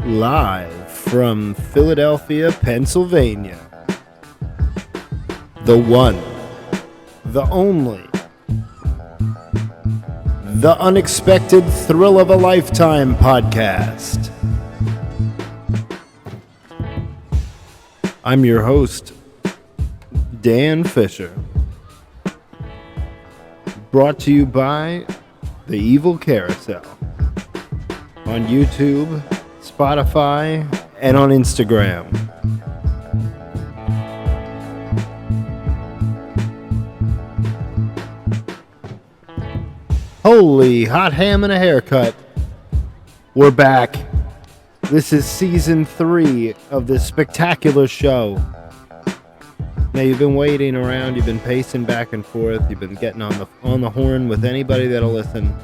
Live from Philadelphia, Pennsylvania. The one, the only, the unexpected thrill of a lifetime podcast. I'm your host, Dan Fisher. Brought to you by The Evil Carousel on YouTube, Spotify, and on Instagram. Holy hot ham and a haircut. We're back. This is season 3 of this spectacular show. Now, you've been waiting around, you've been pacing back and forth, you've been getting on the horn with anybody that'll listen,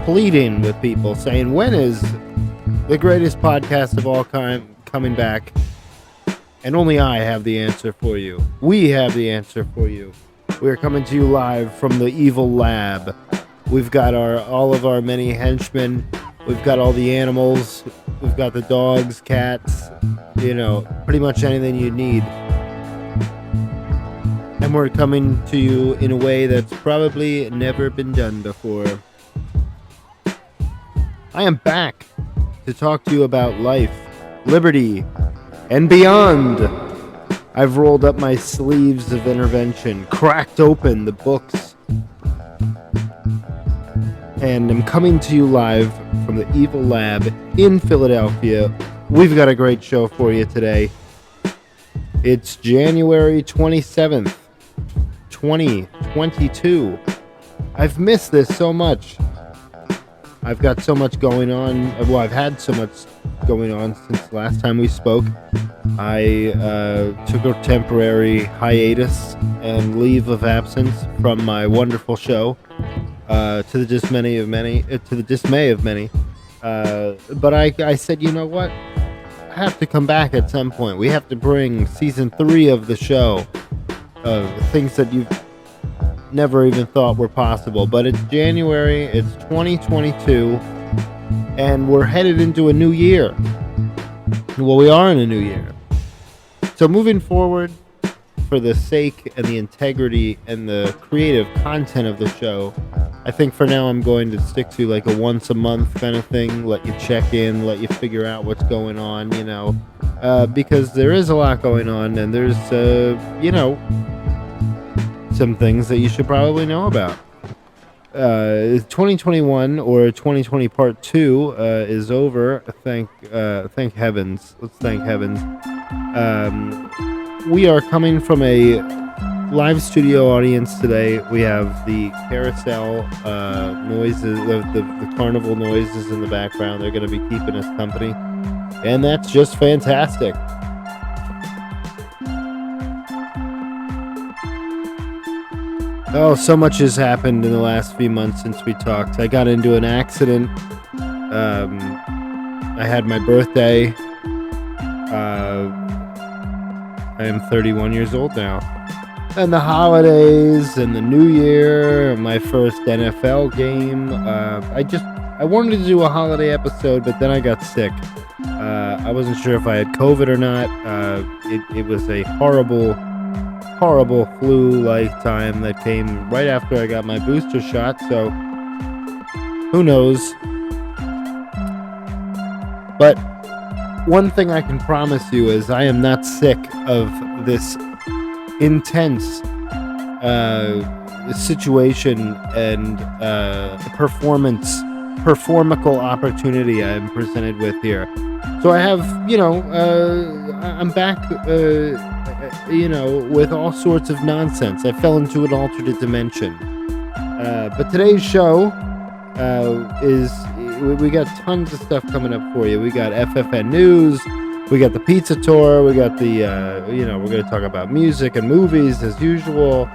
pleading with people, saying, when is the greatest podcast of all time coming back? And only I have the answer for you. We have the answer for you. We are coming to you live from the Evil Lab. We've got all of our many henchmen. We've got all the animals. We've got the dogs, cats, pretty much anything you need. And we're coming to you in a way that's probably never been done before. I am back to talk to you about life, liberty, and beyond. I've rolled up my sleeves of intervention, cracked open the books, and I'm coming to you live from the Evil Lab in Philadelphia. We've got a great show for you today. It's January 27th, 2022. I've missed this so much. I've got so much going on. Well, I've had so much going on since the last time we spoke. I took a temporary hiatus and leave of absence from my wonderful show, to the dismay of many. But I said, you know what? I have to come back at some point. We have to bring season 3 of the show, things that you've never even thought were possible. But it's January, it's 2022, and we're headed into a new year. Well, we are in a new year. So moving forward, for the sake and the integrity and the creative content of the show, I think for now I'm going to stick to like a once a month kind of thing. Let you check in, let you figure out what's going on, because there is a lot going on, and there's, some things that you should probably know about. 2021 or 2020 part 2 is over. Thank heavens. Let's thank heavens. We are coming from a live studio audience today. We have the carousel noises, the carnival noises in the background. They're going to be keeping us company, and that's just fantastic. Oh, so much has happened in the last few months since we talked. I got into an accident. I had my birthday. I am 31 years old now. And the holidays and the new year, my first NFL game. I wanted to do a holiday episode, but then I got sick. I wasn't sure if I had COVID or not. It was a horrible flu-like time that came right after I got my booster shot, so who knows. But one thing I can promise you is I am not sick of this intense situation and performical opportunity I am presented with here. So I have, I'm back, with all sorts of nonsense. I fell into an alternate dimension. But today's show we got tons of stuff coming up for you. We got FFN News, we got the pizza tour, we got the, we're going to talk about music and movies as usual,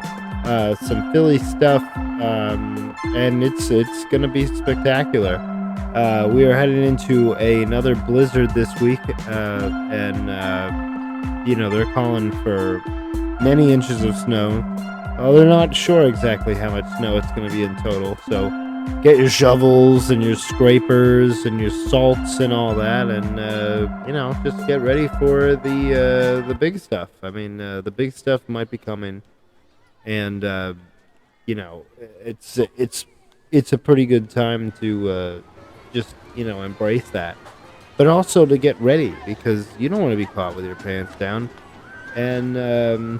some Philly stuff, and it's going to be spectacular. We are heading into another blizzard this week, and they're calling for many inches of snow. They're not sure exactly how much snow it's going to be in total, so get your shovels and your scrapers and your salts and all that, and just get ready for the big stuff. I mean, the big stuff might be coming, and you know, it's a pretty good time to just embrace that, but also to get ready because you don't want to be caught with your pants down, and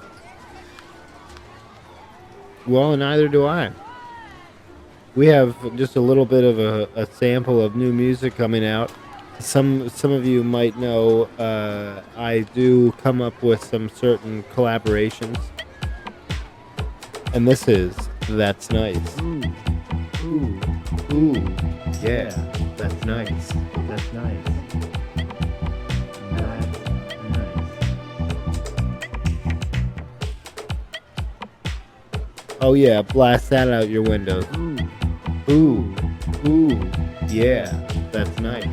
well, neither do I. We have just a little bit of a sample of new music coming out. Some of you might know I do come up with some certain collaborations, and this is That's Nice. Ooh, ooh, Ooh, yeah, that's nice. that's nice. That's nice. Oh yeah, blast that out your windows. Ooh, Ooh, yeah, that's nice.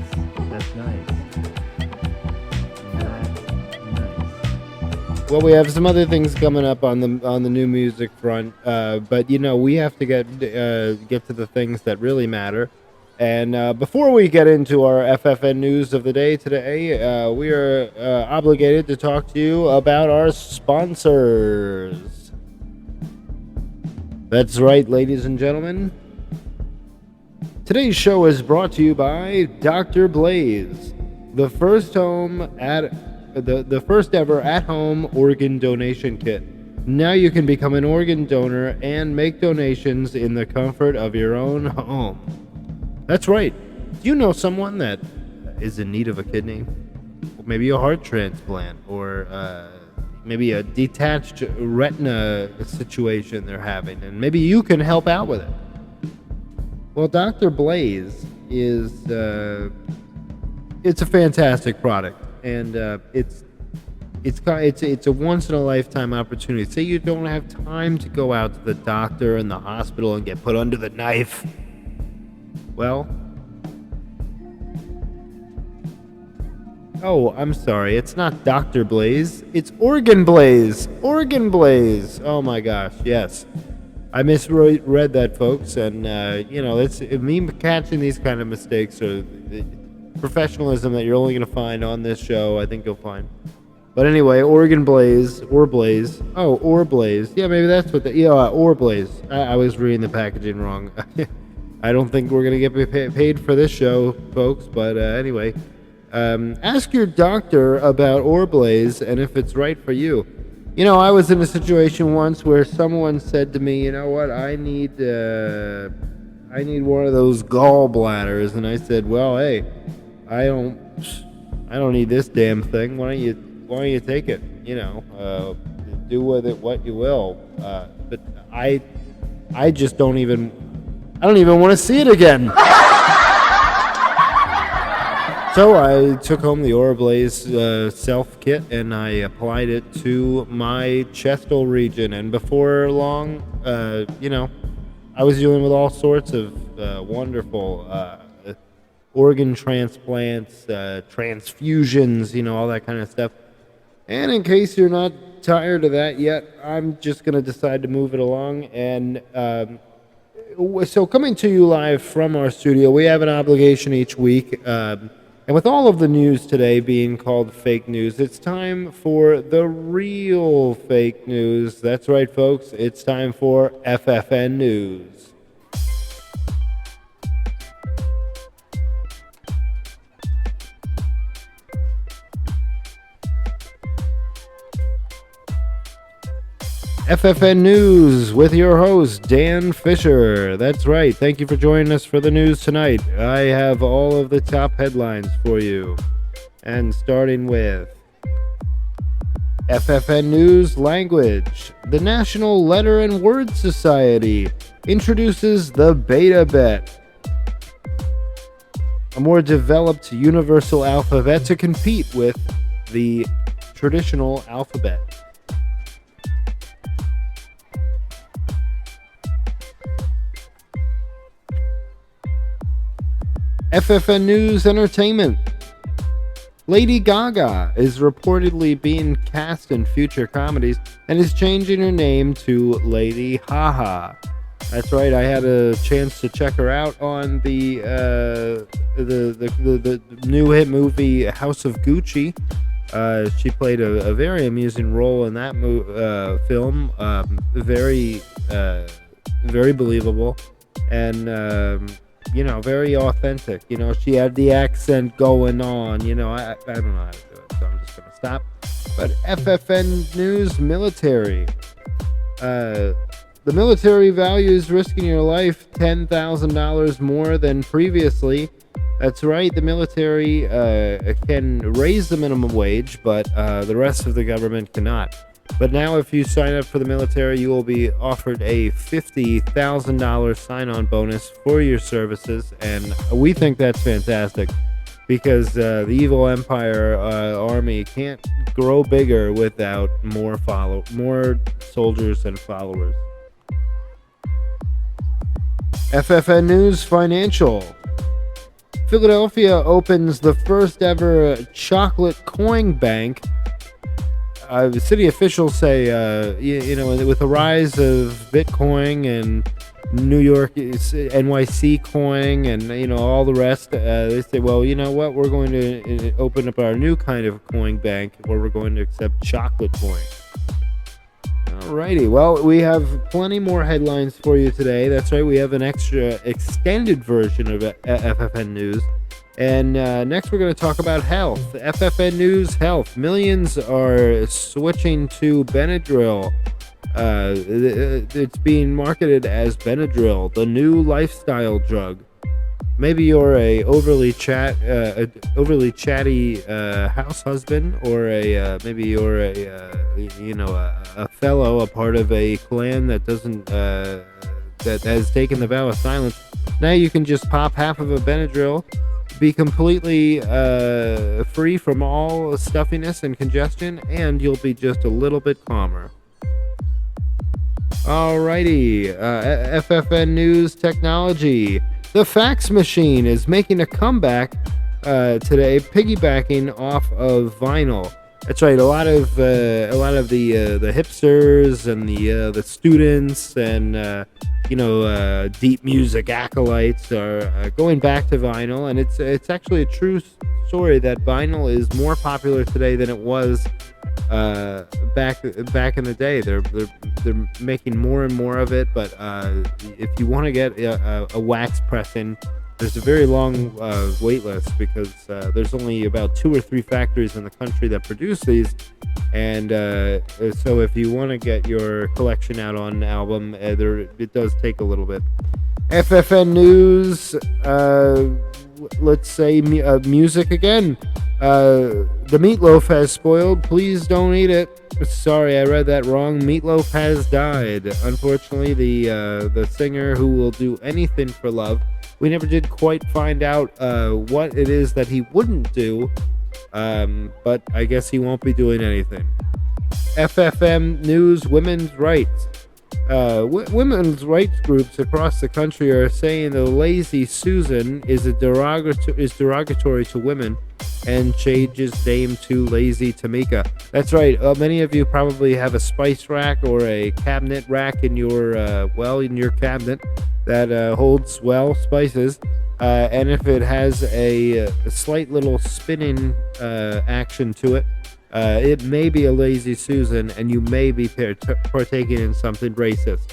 that's nice. That's nice. Well, we have some other things coming up on the new music front, but we have to get to the things that really matter. And before we get into our FFN news of the day today, we are obligated to talk to you about our sponsors. That's right, ladies and gentlemen. Today's show is brought to you by Dr. Blaze, the first ever at-home organ donation kit. Now you can become an organ donor and make donations in the comfort of your own home. That's right. Do you know someone that is in need of a kidney? Maybe a heart transplant, or maybe a detached retina situation they're having, and maybe you can help out with it. Well, Dr. Blaze is it's a fantastic product, and it's a once in a lifetime opportunity. Say you don't have time to go out to the doctor and the hospital and get put under the knife. Well, oh, I'm sorry. It's not Dr. Blaze. It's Organ Blaze. Organ Blaze. Oh my gosh, yes. I misread that, folks, and it's me catching these kind of mistakes or the professionalism that you're only going to find on this show. I think you'll find. But anyway, Organ Blaze or Blaze. Oh, or Blaze. Yeah, maybe that's what or Blaze. I was reading the packaging wrong. I don't think we're going to get paid for this show, folks. But anyway, ask your doctor about Orblaze and if it's right for you. I was in a situation once where someone said to me, "You know what? I need one of those gallbladders," and I said, "Well, hey, I don't need this damn thing. Why don't you take it? Do with it what you will." But I just don't even want to see it again. So I took home the Orblaze Self Kit and I applied it to my chestal region. And before long, I was dealing with all sorts of wonderful organ transplants, transfusions, all that kind of stuff. And in case you're not tired of that yet, I'm just going to decide to move it along. And so coming to you live from our studio, we have an obligation each week. And with all of the news today being called fake news, it's time for the real fake news. That's right, folks. It's time for FFN News. FFN News with your host, Dan Fisher. That's right. Thank you for joining us for the news tonight. I have all of the top headlines for you. And starting with FFN News Language. The National Letter and Word Society introduces the Beta Bet, a more developed universal alphabet to compete with the traditional alphabet. FFN News Entertainment. Lady Gaga is reportedly being cast in future comedies and is changing her name to Lady Haha. That's right. I had a chance to check her out on the new hit movie House of Gucci. She played a very amusing role in that film. Very believable, and very authentic. She had the accent going on. I don't know how to do it, so I'm just gonna stop. But FFN News Military. The military values risking your life $10,000 more than previously. That's right, the military can raise the minimum wage, but the rest of the government cannot. But now if you sign up for the military, you will be offered a $50,000 sign-on bonus for your services, and we think that's fantastic because the evil empire army can't grow bigger without more soldiers and followers. FFN News Financial. Philadelphia opens the first ever chocolate coin bank. City officials say, with the rise of Bitcoin and New York NYC coin and all the rest, they say, well, you know what? We're going to open up our new kind of coin bank where we're going to accept chocolate coin. Alrighty, well, we have plenty more headlines for you today. That's right, we have an extra extended version of FFN News. And next we're going to talk about health. FFN News Health. Millions are switching to Benadryl. It's being marketed as Benadryl, the new lifestyle drug. Maybe you're a overly chatty house husband, or maybe you're a fellow, a part of a clan that doesn't that has taken the vow of silence. Now you can just pop half of a Benadryl, be completely free from all stuffiness and congestion, and you'll be just a little bit calmer. Alrighty, FFN News Technology. The fax machine is making a comeback today, piggybacking off of vinyl. That's right. A lot of the hipsters and the students and deep music acolytes are going back to vinyl, and it's actually a true story that vinyl is more popular today than it was back in the day. They're making more and more of it, but if you want to get a wax pressing, there's a very long wait list because there's only about 2 or 3 factories in the country that produce these, and so if you want to get your collection out on album, it does take a little bit. FFN News, let's say music again. The meatloaf has spoiled. Please don't eat it. Sorry, I read that wrong. Meatloaf has died. Unfortunately, the singer who will do anything for love. We never did quite find out what it is that he wouldn't do, but I guess he won't be doing anything. FFM News Women's Rights. Women's rights groups across the country are saying the lazy Susan is derogatory to women and changes name to Lazy Tamika. That's right. Many of you probably have a spice rack or a cabinet rack in your cabinet that holds spices. And if it has a slight little spinning action to it, it may be a lazy Susan, and you may be partaking in something racist.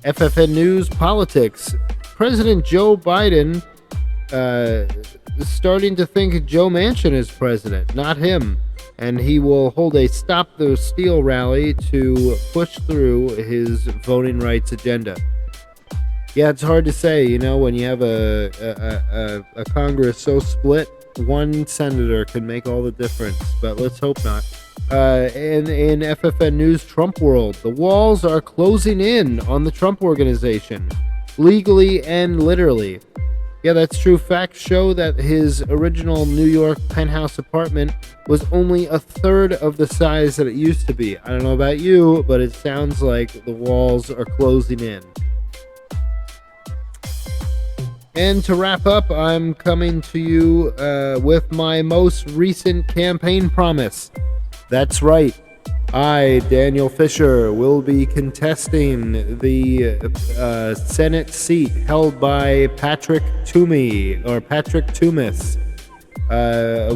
FFN News Politics. President Joe Biden is starting to think Joe Manchin is president, not him. And he will hold a Stop the Steal rally to push through his voting rights agenda. Yeah, it's hard to say, when you have a Congress so split, one senator can make all the difference, but let's hope not. In FFN News Trump World, the walls are closing in on the Trump Organization, legally and literally. Yeah, that's true. Facts show that his original New York penthouse apartment was only a third of the size that it used to be. I don't know about you, but it sounds like the walls are closing in. And to wrap up, I'm coming to you with my most recent campaign promise. That's right. I, Daniel Fisher, will be contesting the Senate seat held by Patrick Toomey, or Patrick Toomis.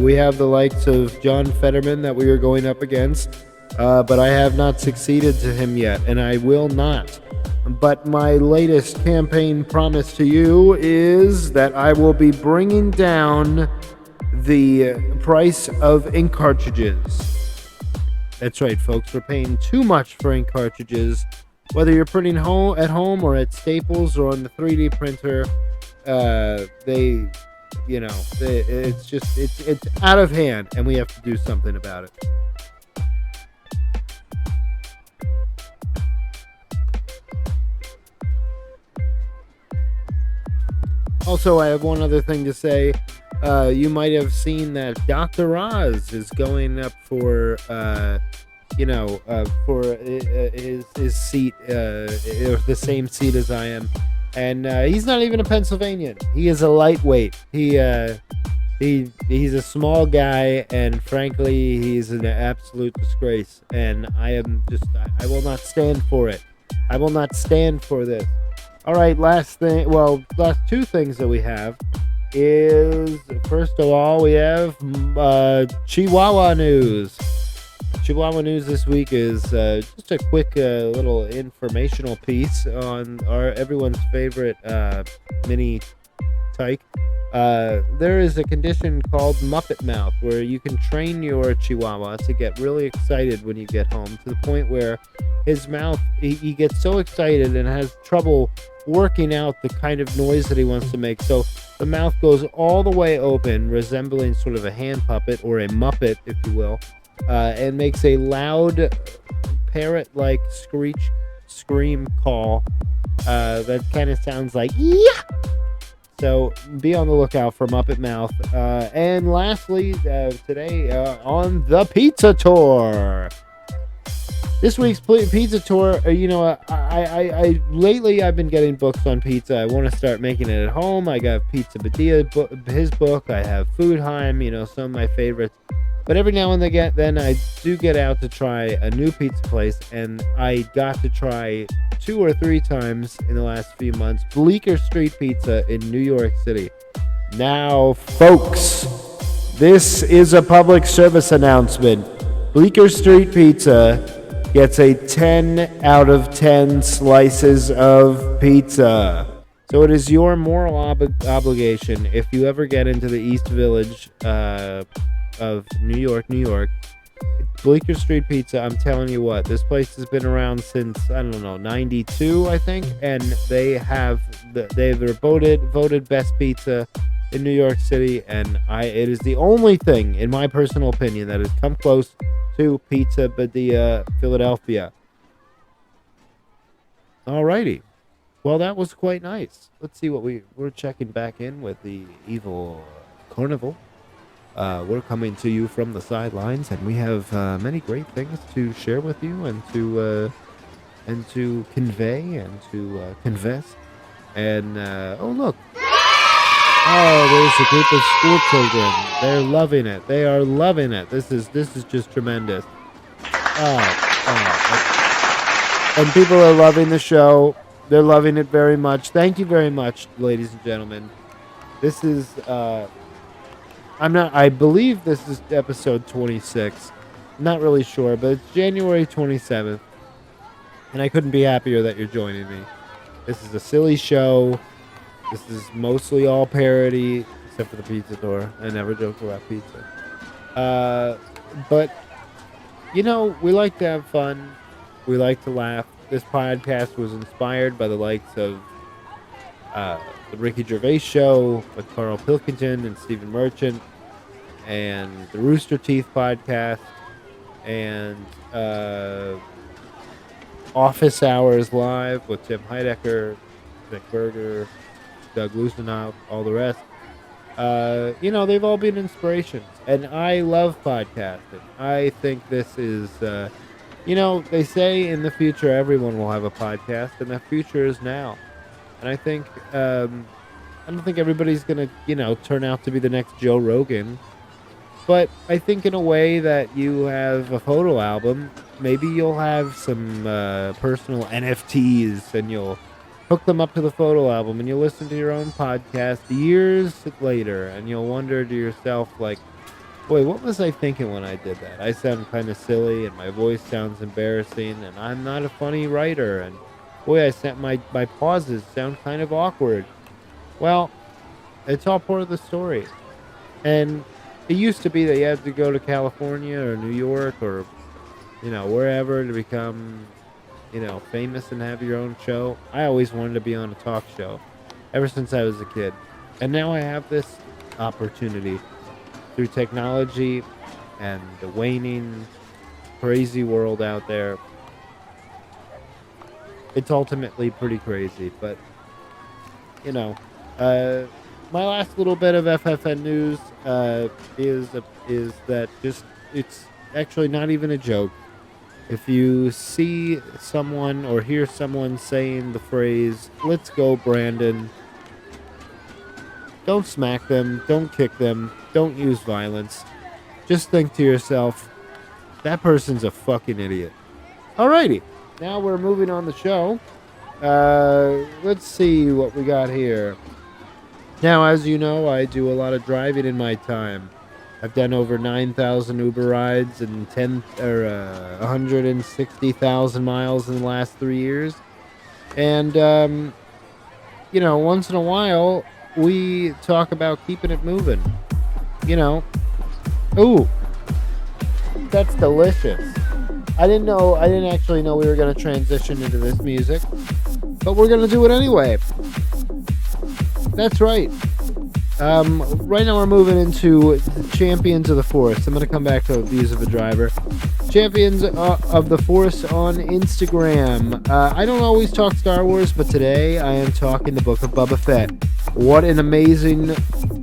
We have the likes of John Fetterman that we are going up against, but I have not succeeded to him yet, and I will not. But my latest campaign promise to you is that I will be bringing down the price of ink cartridges. That's right, folks. We're paying too much for ink cartridges. Whether you're printing at home or at Staples or on the 3D printer, it's out of hand, and we have to do something about it. Also, I have one other thing to say. You might have seen that Dr. Oz is going up for his seat, or the same seat as I am, and he's not even a Pennsylvanian. He is a lightweight. He's a small guy, and frankly, he's an absolute disgrace. And I will not stand for it. I will not stand for this. All right, last two things that we have is, first of all, we have Chihuahua news. Chihuahua news this week is just a quick little informational piece on everyone's favorite mini tyke. There is a condition called Muppet Mouth, where you can train your Chihuahua to get really excited when you get home, to the point where his mouth, he gets so excited and has trouble working out the kind of noise that he wants to make. So the mouth goes all the way open, resembling sort of a hand puppet or a Muppet, if you will, and makes a loud parrot-like scream call that kind of sounds like yeah. So be on the lookout for Muppet Mouth. And lastly, today on the Pizza Tour. This week's pizza tour, I lately I've been getting books on pizza. I want to start making it at home. I got Pizza Badia, his book. I have Foodheim, some of my favorites. But every now and then I do get out to try a new pizza place, and I got to try 2 or 3 times in the last few months Bleecker Street Pizza in New York City. Now, folks, this is a public service announcement. Bleecker Street Pizza gets a 10 out of 10 slices of pizza. So it is your moral obligation, if you ever get into the East Village of New York, Bleecker Street Pizza, I'm telling you what, this place has been around since, 92, I think, and they're voted best pizza in New York City, and it is the only thing, in my personal opinion, that has come close to Pizza Badia Philadelphia. Alrighty. Well, that was quite nice. Let's see what we're checking back in with the Evil Carnival. We're coming to you from the sidelines, and we have many great things to share with you and to convey and to confess. And oh look, there's a group of school children. They're loving it. They are loving it. This is just tremendous. And people are loving the show. They're loving it very much. Thank you very much, ladies and gentlemen. This is I believe this is episode 26. I'm not really sure, but it's January 27th. And I couldn't be happier that you're joining me. This is a silly show. This is mostly all parody, except for the pizza tour. I never joke about pizza. But, we like to have fun. We like to laugh. This podcast was inspired by the likes of the Ricky Gervais Show with Carl Pilkington and Stephen Merchant, and the Rooster Teeth podcast, and Office Hours Live with Tim Heidecker, Nick Berger, Doug Lusinow, all the rest. They've all been inspirations, and I love podcasting. I think this is, they say in the future everyone will have a podcast, and the future is now. And I think, I don't think everybody's going to, turn out to be the next Joe Rogan. But I think in a way that you have a photo album, maybe you'll have some personal NFTs, and you'll hook them up to the photo album, and you'll listen to your own podcast years later, and you'll wonder to yourself, like, wait, what was I thinking when I did that? I sound kind of silly, and my voice sounds embarrassing, and I'm not a funny writer, and boy, I sent my pauses sound kind of awkward. Well, it's all part of the story. And it used to be that you had to go to California or New York or, wherever to become, famous and have your own show. I always wanted to be on a talk show ever since I was a kid. And now I have this opportunity through technology and the waning crazy world out there. It's ultimately pretty crazy, but you know, uh, my last little bit of FFN news is that just it's actually not even a joke. If you see someone or hear someone saying the phrase "Let's go, Brandon," don't smack them, don't kick them, don't use violence. Just think to yourself, that person's a fucking idiot. Alrighty, now we're moving on the show. Let's see what we got here. Now, as you know, I do a lot of driving in my time. I've done over 9,000 Uber rides and 160,000 miles in the last 3 years. And, once in a while, we talk about keeping it moving. Ooh, that's delicious. I didn't actually know we were going to transition into this music, but we're going to do it anyway. That's right. Right now we're moving into the Champions of the Force. I'm going to come back to Views of a Driver. Champions of the Force on Instagram. I don't always talk Star Wars, but today I am talking the Book of Boba Fett. What an amazing,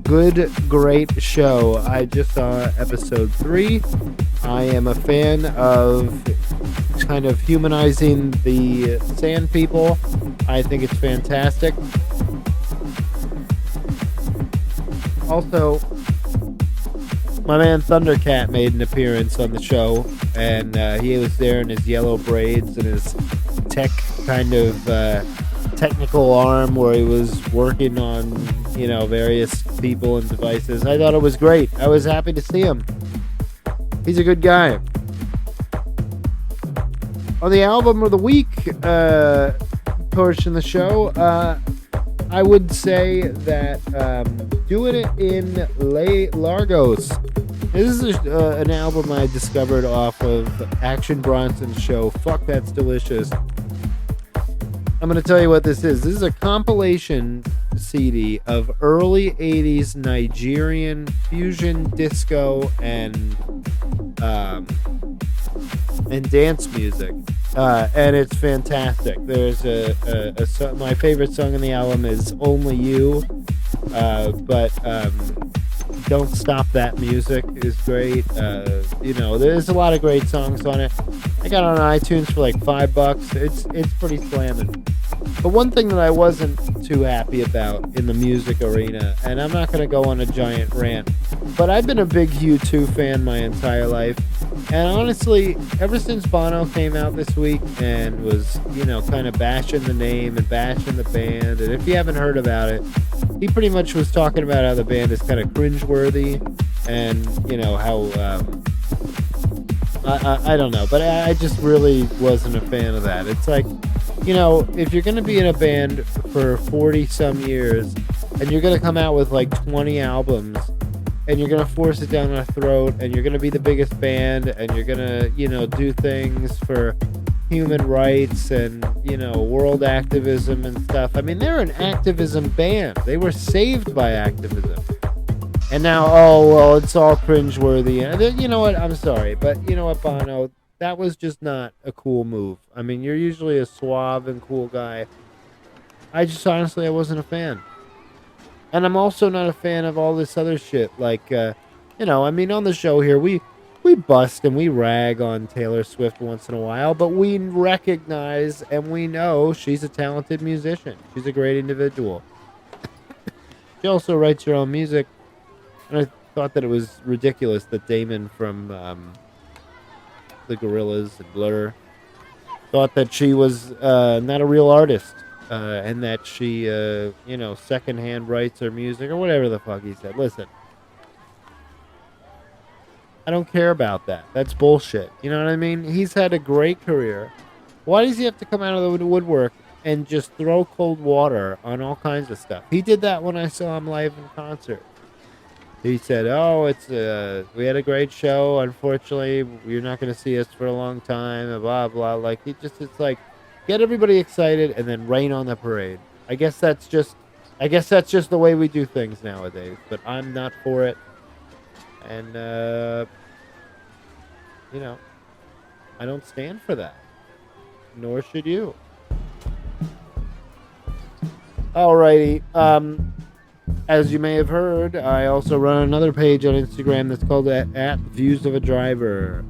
good, great show. I just saw episode 3. I am a fan of kind of humanizing the Sand People. I think it's fantastic. Also, my man Thundercat made an appearance on the show, and he was there in his yellow braids and his tech kind of technical arm where he was working on, various people and devices. I thought it was great. I was happy to see him. He's a good guy. On the album of the week portion of the show, I would say that Doing It in Largos. This is an album I discovered off of Action Bronson's show. Fuck, that's delicious. I'm going to tell you what this is. This is a compilation CD of early 80s Nigerian fusion disco and dance music. And it's fantastic. There's a song, my favorite song on the album is Only You, but Don't Stop That Music is great. There's a lot of great songs on it. I got it on iTunes for like $5. It's pretty slamming. But one thing that I wasn't too happy about in the music arena, and I'm not going to go on a giant rant, but I've been a big U2 fan my entire life. And honestly, ever since Bono came out this week and was, kind of bashing the name and bashing the band, and if you haven't heard about it, he pretty much was talking about how the band is kind of cringeworthy and, how, I don't know, but I just really wasn't a fan of that. It's like, if you're going to be in a band for 40 some years and you're going to come out with like 20 albums and you're going to force it down our throat and you're going to be the biggest band and you're going to, do things for human rights and, world activism and stuff. I mean, they're an activism band. They were saved by activism. And now, it's all cringeworthy. And you know what? I'm sorry. But you know what, Bono? That was just not a cool move. I mean, you're usually a suave and cool guy. I wasn't a fan. And I'm also not a fan of all this other shit. Like, on the show here, we bust and we rag on Taylor Swift once in a while, but we recognize and we know she's a talented musician. She's a great individual. She also writes her own music. And I thought that it was ridiculous that Damon from the Gorillaz and Blur. Thought that she was not a real artist, and that she, secondhand writes her music or whatever the fuck he said. Listen, I don't care about that. That's bullshit. You know what I mean? He's had a great career. Why does he have to come out of the woodwork and just throw cold water on all kinds of stuff? He did that when I saw him live in concert. He said, "Oh, we had a great show. Unfortunately, you're not going to see us for a long time." And blah blah. Like it's like get everybody excited and then rain on the parade. I guess that's just the way we do things nowadays. But I'm not for it, and I don't stand for that. Nor should you. Alrighty. As you may have heard, I also run another page on Instagram that's called at Views of a Driver.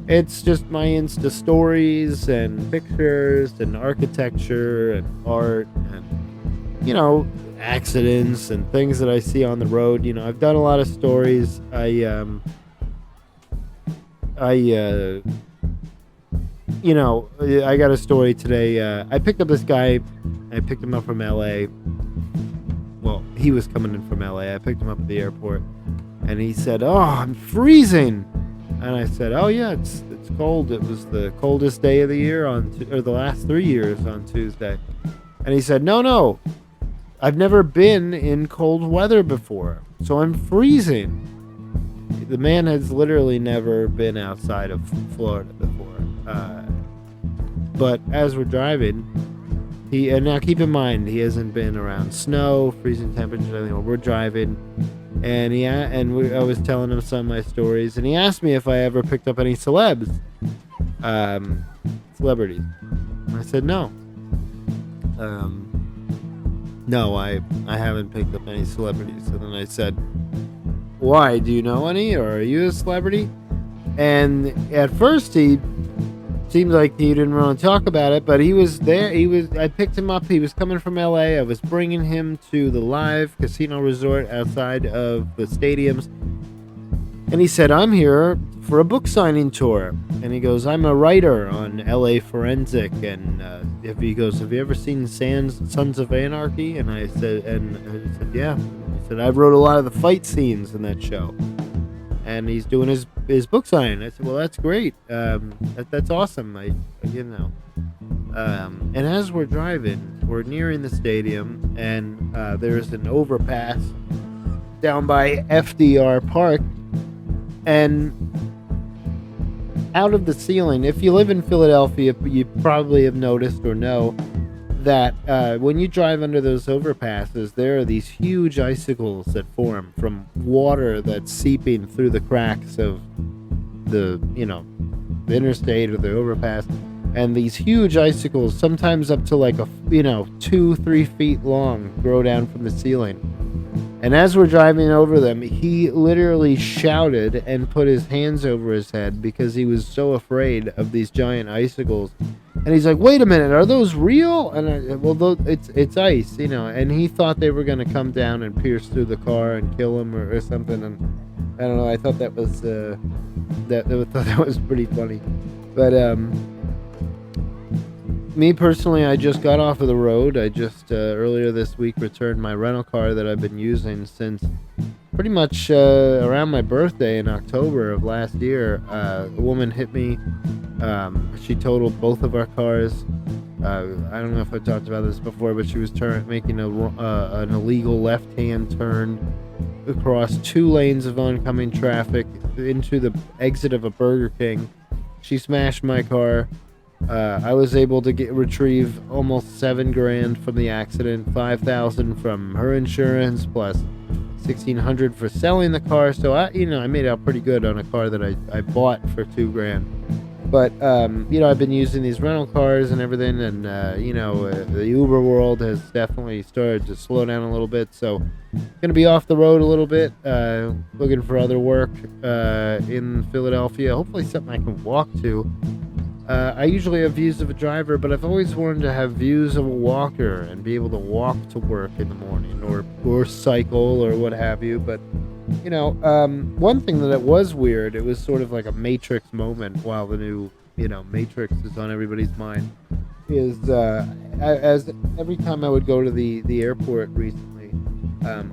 It's just my Insta stories and pictures and architecture and art and, accidents and things that I see on the road. I've done a lot of stories. I got a story today. I picked up this guy. I picked him up from LA. Well, he was coming in from LA. I picked him up at the airport, and he said, "Oh, I'm freezing." And I said, "Oh yeah, it's cold. It was the coldest day of the year or the last 3 years on Tuesday." And he said, "No, I've never been in cold weather before, so I'm freezing." The man has literally never been outside of Florida before. But as we're driving, and now keep in mind, he hasn't been around snow, freezing temperatures, anything. We're driving, and I was telling him some of my stories, and he asked me if I ever picked up any celebrities. And I said no. No, I haven't picked up any celebrities. So then I said, "Why? Do you know any, or are you a celebrity?" And at first he seemed like he didn't want to talk about it, but he was there. I picked him up. He was coming from LA. I was bringing him to the live casino resort outside of the stadiums. And he said, "I'm here for a book signing tour." And he goes, "I'm a writer on LA Forensic." And have you ever seen Sons of Anarchy? And I said, "Yeah." He said, "I wrote a lot of the fight scenes in that show." And he's doing his book signing. I said, "Well, that's great. That's awesome." And as we're driving, we're nearing the stadium, and there's an overpass down by FDR Park, and out of the ceiling, if you live in Philadelphia, you probably have noticed or know that when you drive under those overpasses, there are these huge icicles that form from water that's seeping through the cracks of the interstate or the overpass, and these huge icicles, sometimes up to like 2-3 feet long, grow down from the ceiling. And as we're driving over them, he literally shouted and put his hands over his head because he was so afraid of these giant icicles. And he's like, "Wait a minute, are those real?" And it's ice, And he thought they were going to come down and pierce through the car and kill him or something. And I don't know. I thought that was that was pretty funny. But me personally, I just got off of the road. I just earlier this week returned my rental car that I've been using since pretty much around my birthday in October of last year. A woman hit me. She totaled both of our cars. I don't know if I talked about this before, but she was making an illegal left-hand turn across 2 lanes of oncoming traffic into the exit of a Burger King. She smashed my car. I was able to retrieve almost $7,000 from the accident, $5,000 from her insurance, plus $1,600 for selling the car. So I made out pretty good on a car that I bought for $2,000. But I've been using these rental cars and everything, and the Uber world has definitely started to slow down a little bit. So gonna be off the road a little bit, looking for other work in Philadelphia. Hopefully something I can walk to. I usually have views of a driver, but I've always wanted to have views of a walker and be able to walk to work in the morning or cycle or what have you. But One thing that it was weird, it was sort of like a Matrix moment while the new, Matrix is on everybody's mind, is as every time I would go to the airport recently,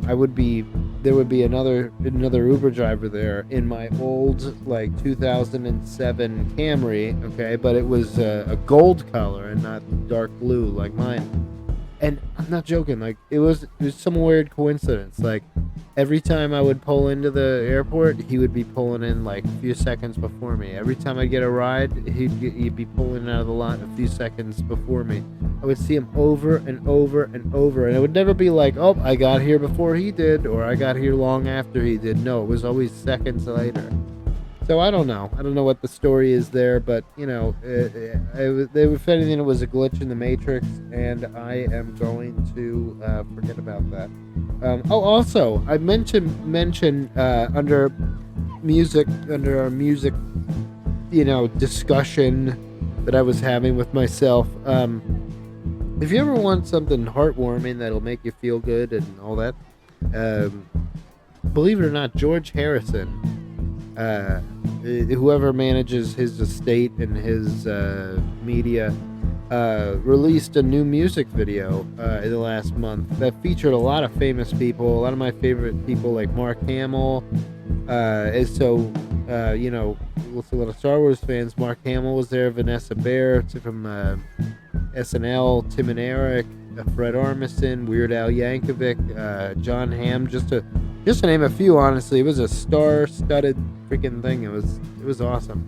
I would be there would be another Uber driver there in my old like 2007 Camry, okay, but it was a gold color and not dark blue like mine. And I'm not joking. Like it was some weird coincidence. Like every time I would pull into the airport, he would be pulling in like a few seconds before me. Every time I'd get a ride, he'd be pulling out of the lot a few seconds before me. I would see him over and over and over, and it would never be like, "Oh, I got here before he did," or "I got here long after he did." No, it was always seconds later. So I don't know. I don't know what the story is there, but if anything, it was a glitch in the Matrix, and I am going to forget about that. Also, I mentioned under our music, discussion that I was having with myself. If you ever want something heartwarming that'll make you feel good and all that, believe it or not, George Harrison, whoever manages his estate and his media, released a new music video in the last month that featured a lot of famous people, a lot of my favorite people like Mark Hamill. With a lot of Star Wars fans, Mark Hamill was there, Vanessa Bayer from SNL, Tim and Eric, Fred Armisen, Weird Al Yankovic, John Hamm, just to name a few. Honestly, it was a star-studded freaking thing. It was awesome.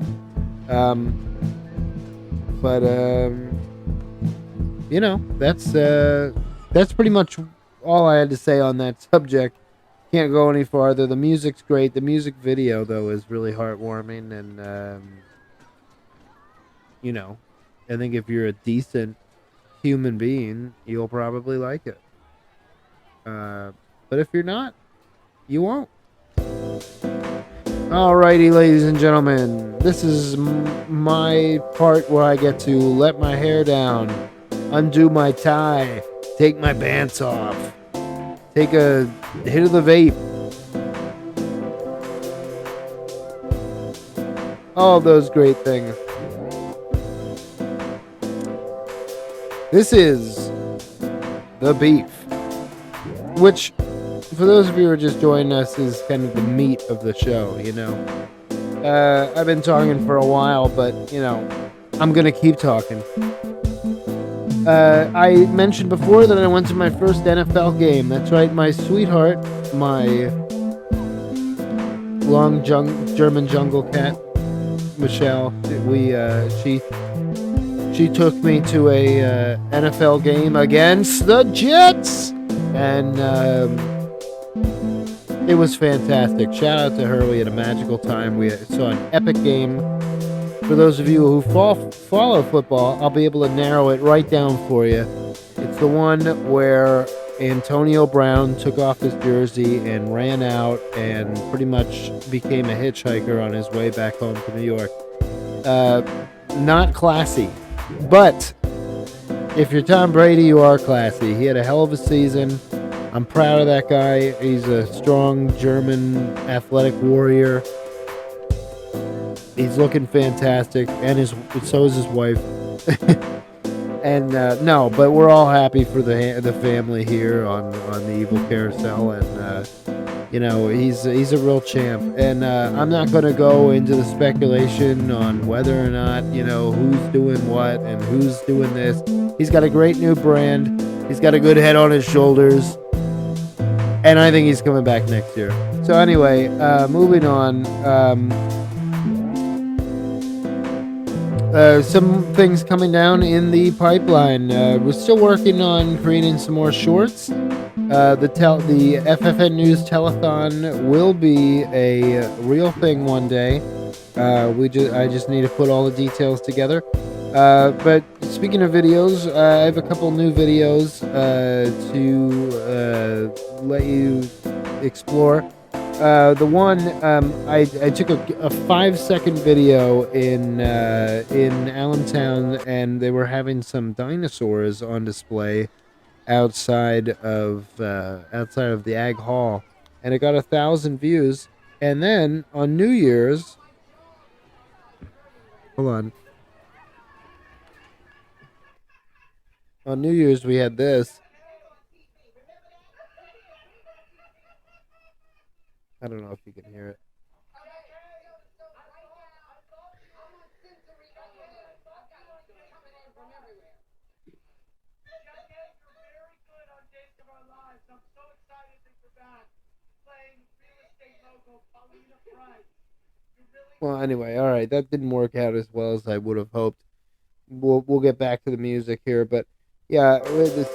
That's pretty much all I had to say on that subject. Can't go any farther. The music's great. The music video, though, is really heartwarming, and I think if you're a decent human being, you'll probably like it. But if you're not, you won't. Alrighty, ladies and gentlemen, this is my part where I get to let my hair down, undo my tie, take my pants off, take a hit of the vape. All those great things. This is The Beef, which, for those of you who are just joining us, is kind of the meat of the show, I've been talking for a while, but, I'm going to keep talking. I mentioned before that I went to my first NFL game. That's right, my sweetheart, my long German jungle cat, Michelle, she took me to a NFL game against the Jets, and it was fantastic. Shout out to her. We had a magical time. We saw an epic game. For those of you who follow football, I'll be able to narrow it right down for you. It's the one where Antonio Brown took off his jersey and ran out and pretty much became a hitchhiker on his way back home to New York. Not classy, but if you're Tom Brady, you are classy. He had a hell of a season. I'm proud of that guy. He's a strong German athletic warrior. He's looking fantastic, and so is his wife. And but we're all happy for the family here on the Evil Carousel, and he's a real champ. And I'm not going to go into the speculation on whether or not who's doing what and who's doing this. He's got a great new brand. He's got a good head on his shoulders, and I think he's coming back next year. So anyway, moving on. Some things coming down in the pipeline. We're still working on creating some more shorts. The FFN News Telethon will be a real thing one day. I just need to put all the details together. But speaking of videos, I have a couple new videos to let you explore. The one I took a 5-second video in Allentown, and they were having some dinosaurs on display outside of the Ag Hall, and it got 1,000 views. And then on New Year's, hold on. On New Year's, we had this. I don't know if you can hear it. Well, anyway, all right, that didn't work out as well as I would have hoped. We'll get back to the music here, but yeah, we had this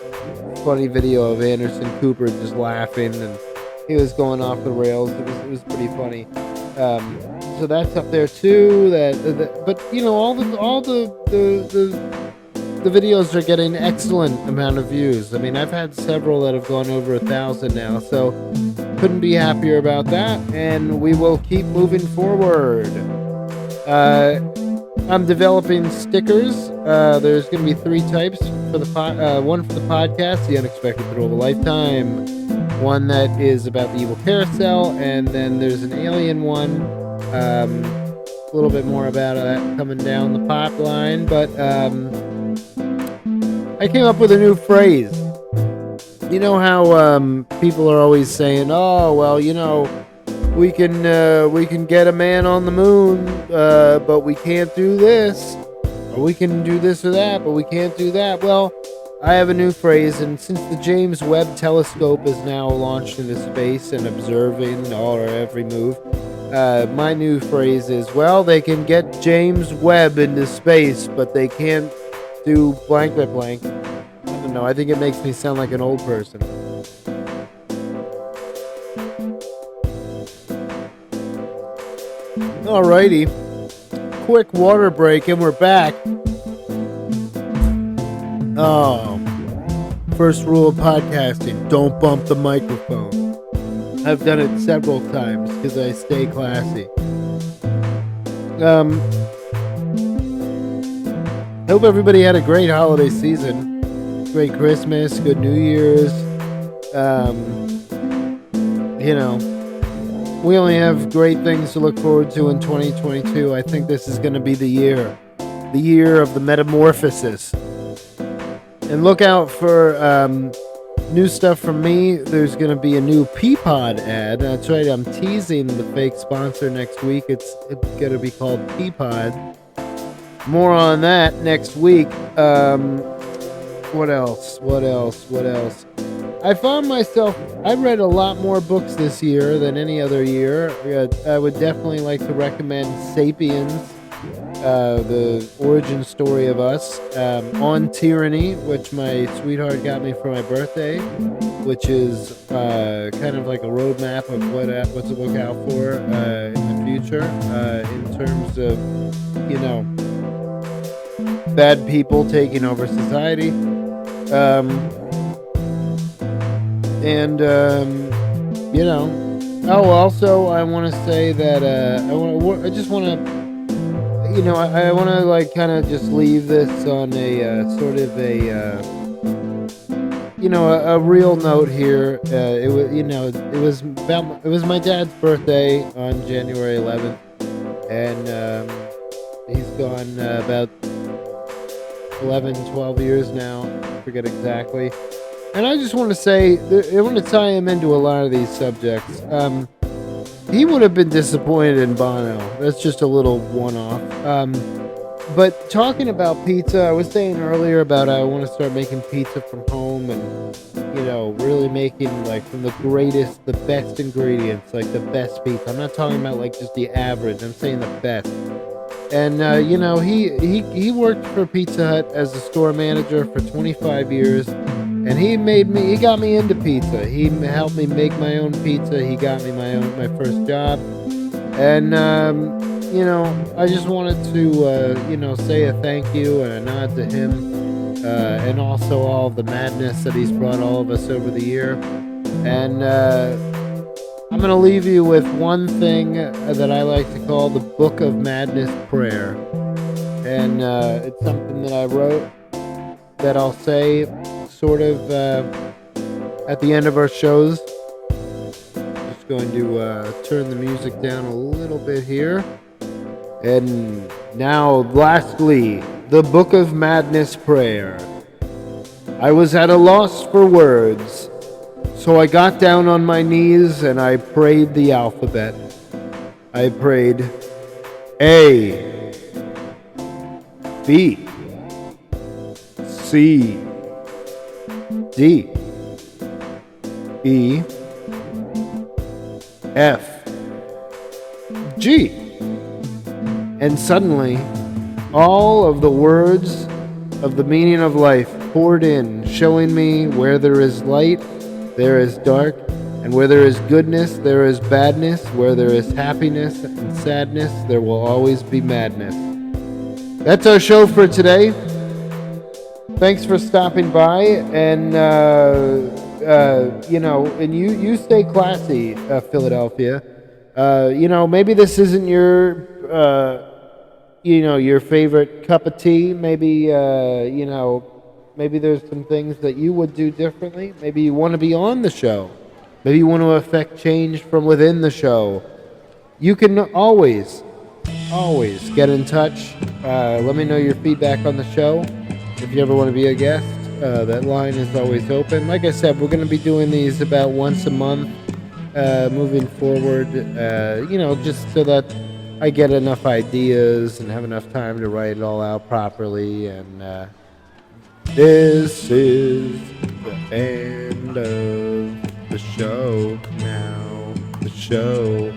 funny video of Anderson Cooper just laughing, and he was going off the rails. It was pretty funny. So that's up there too. But you know, all the videos are getting excellent amount of views. I mean, I've had several that have gone over 1,000 now, so couldn't be happier about that. And we will keep moving forward. I'm developing stickers. There's going to be 3 types for the one for the podcast, The Unexpected Thrill of a Lifetime. One that is about the evil carousel, and then there's an alien one. A little bit more about that coming down the pipeline, but I came up with a new phrase. You know how people are always saying, "Oh, well, you know, we can get a man on the moon, but we can't do this, or we can do this or that, but we can't do that." Well, I have a new phrase, and since the James Webb Telescope is now launched into space and observing our every move, my new phrase is, well, they can get James Webb into space, but they can't do blank by blank. I don't know, I think it makes me sound like an old person. Alrighty, quick water break and we're back. Oh, first rule of podcasting, don't bump the microphone. I've done it several times because I stay classy. Hope everybody had a great holiday season. Great Christmas, good New Year's. You know, we only have great things to look forward to in 2022. I think this is going to be the year of the metamorphosis. And look out for new stuff from me. There's going to be a new Peapod ad. That's right, I'm teasing the fake sponsor next week. It's going to be called Peapod. More on that next week. What else? I found myself, I read a lot more books this year than any other year. I would definitely like to recommend Sapiens, the origin story of us, On Tyranny, which my sweetheart got me for my birthday, which is kind of like a roadmap of what to look out for in the future in terms of, you know, bad people taking over society. You know, oh, also I want to say that I just want to, you know, I want to like kind of just leave this on a sort of a you know, a real note here. It was, you know, it was my dad's birthday on January 11th, and he's gone about 11, 12 years now. I forget exactly. And I just want to say, I want to tie him into a lot of these subjects. He would have been disappointed in Bono. That's just a little one-off. But talking about pizza, I was saying earlier about I want to start making pizza from home and, you know, really making, like, from the greatest, the best ingredients, like the best pizza. I'm not talking about, like, just the average. I'm saying the best. And, you know, he worked for Pizza Hut as a store manager for 25 years. And he got me into pizza. He helped me make my own pizza. He got me my first job. And, you know, I just wanted to, you know, say a thank you and a nod to him. And also all the madness that he's brought all of us over the year. And, I'm going to leave you with one thing that I like to call the Book of Madness prayer. And, it's something that I wrote that I'll say sort of at the end of our shows. Just Just going to turn the music down a little bit here. And now, lastly, the Book of Madness prayer. I was at a loss for words, so I got down on my knees and I prayed the alphabet. I prayed A, B, C, D, E, F, G. And suddenly, all of the words of the meaning of life poured in, showing me where there is light, there is dark, and where there is goodness, there is badness, where there is happiness and sadness, there will always be madness. That's our show for today. Thanks for stopping by, and and you stay classy, Philadelphia. Maybe this isn't your favorite cup of tea. Maybe maybe there's some things that you would do differently. Maybe you want to be on the show. Maybe you want to affect change from within the show. You can always get in touch. Let me know your feedback on the show. If you ever want to be a guest, that line is always open. Like I said, we're going to be doing these about once a month moving forward, just so that I get enough ideas and have enough time to write it all out properly. And this is the end of the show now. The show